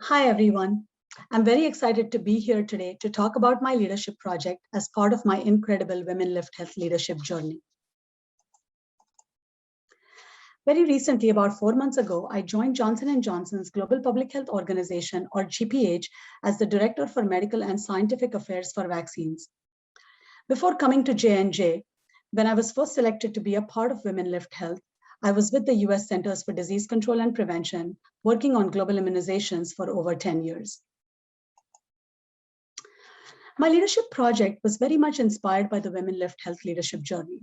Hi, everyone. I'm very excited to be here today to talk about my leadership project as part of my incredible Women Lift Health leadership journey. Very recently, about 4 months ago, I joined Johnson & Johnson's Global Public Health Organization, or GPH, as the Director for Medical and Scientific Affairs for Vaccines. Before coming to J&J, when I was first selected to be a part of Women Lift Health, I was with the US Centers for Disease Control and Prevention, working on global immunizations for over 10 years. My leadership project was very much inspired by the Women Lift Health leadership journey.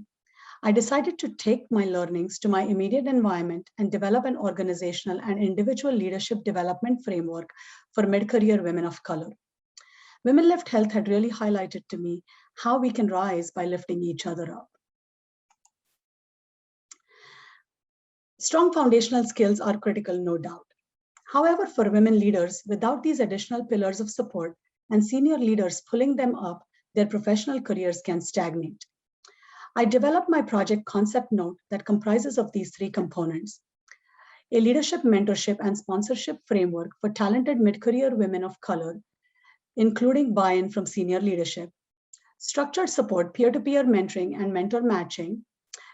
I decided to take my learnings to my immediate environment and develop an organizational and individual leadership development framework for mid-career women of color. Women Lift Health had really highlighted to me how we can rise by lifting each other up. Strong foundational skills are critical, no doubt. However, for women leaders, without these additional pillars of support and senior leaders pulling them up, their professional careers can stagnate. I developed my project concept note that comprises of these three components: a leadership, mentorship, and sponsorship framework for talented mid-career women of color, including buy-in from senior leadership, structured support, peer-to-peer mentoring and mentor matching,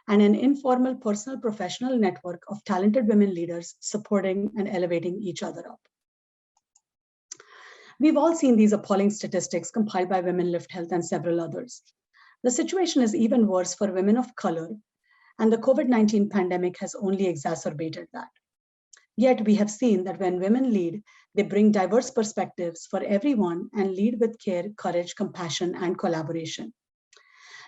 and an informal personal professional network of talented women leaders supporting and elevating each other up. We've all seen these appalling statistics compiled by Women Lift Health and several others. The situation is even worse for women of color, and the COVID-19 pandemic has only exacerbated that. Yet we have seen that when women lead, they bring diverse perspectives for everyone and lead with care, courage, compassion, and collaboration.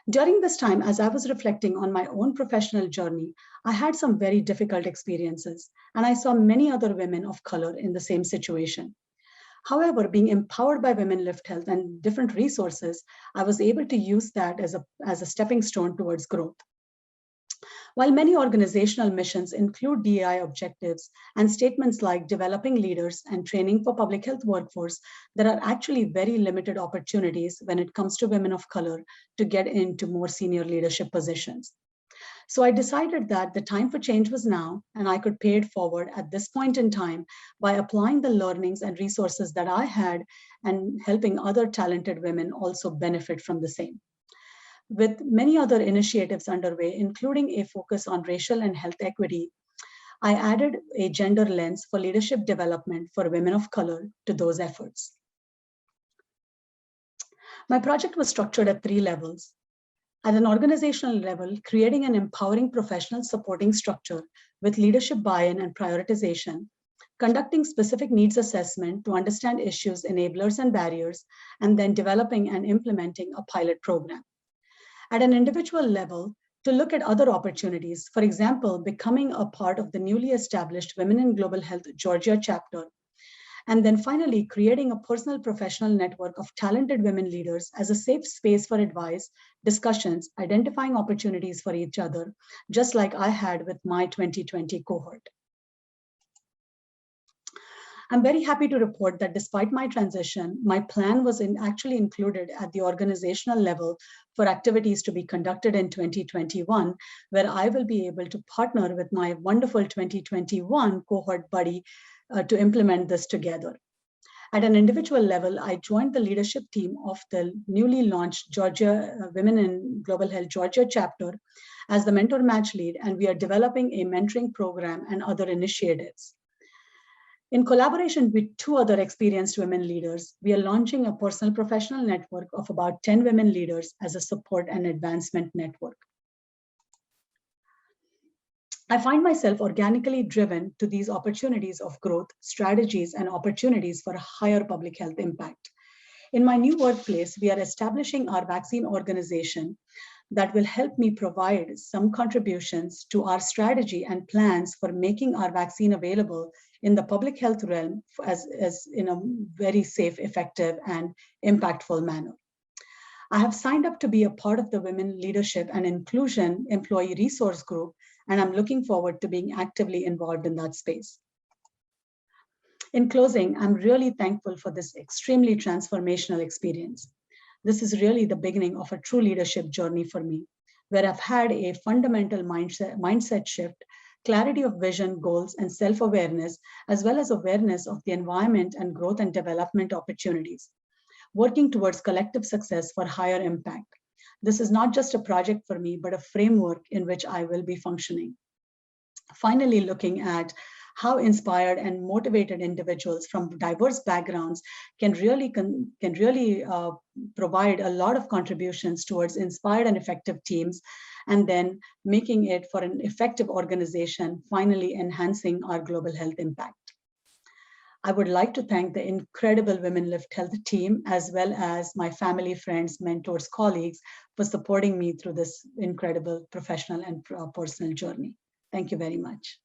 During this time, as I was reflecting on my own professional journey, I had some very difficult experiences, and I saw many other women of color in the same situation. However, being empowered by Women Lift Health and different resources, I was able to use that as a stepping stone towards growth. While many organizational missions include DEI objectives and statements like developing leaders and training for public health workforce, there are actually very limited opportunities when it comes to women of color to get into more senior leadership positions. So I decided that the time for change was now, and I could pay it forward at this point in time by applying the learnings and resources that I had and helping other talented women also benefit from the same. With many other initiatives underway, including a focus on racial and health equity, I added a gender lens for leadership development for women of color to those efforts. My project was structured at 3 levels. At an organizational level, creating an empowering professional supporting structure with leadership buy-in and prioritization, conducting specific needs assessment to understand issues, enablers, and barriers, and then developing and implementing a pilot program. At an individual level, to look at other opportunities, for example, becoming a part of the newly established Women in Global Health Georgia chapter, and then finally creating a personal professional network of talented women leaders as a safe space for advice, discussions, identifying opportunities for each other, just like I had with my 2020 cohort. I'm very happy to report that despite my transition, my plan was actually included at the organizational level for activities to be conducted in 2021, where I will be able to partner with my wonderful 2021 cohort buddy to implement this together. At an individual level, I joined the leadership team of the newly launched Georgia Women in Global Health Georgia chapter as the mentor match lead, and we are developing a mentoring program and other initiatives. In collaboration with 2 other experienced women leaders, we are launching a personal professional network of about 10 women leaders as a support and advancement network. I find myself organically driven to these opportunities of growth, strategies, and opportunities for a higher public health impact. In my new workplace, we are establishing our vaccine organization that will help me provide some contributions to our strategy and plans for making our vaccine available in the public health realm as in a very safe, effective, and impactful manner. I have signed up to be a part of the Women Leadership and Inclusion Employee Resource Group, and I'm looking forward to being actively involved in that space. In closing, I'm really thankful for this extremely transformational experience. This is really the beginning of a true leadership journey for me, where I've had a fundamental mindset shift clarity of vision, goals, and self-awareness, as well as awareness of the environment and growth and development opportunities, working towards collective success for higher impact. This is not just a project for me, but a framework in which I will be functioning. Finally, looking at how inspired and motivated individuals from diverse backgrounds can really provide a lot of contributions towards inspired and effective teams, and then making it for an effective organization, finally enhancing our global health impact. I would like to thank the incredible Women Lift Health team, as well as my family, friends, mentors, colleagues, for supporting me through this incredible professional and personal journey. Thank you very much.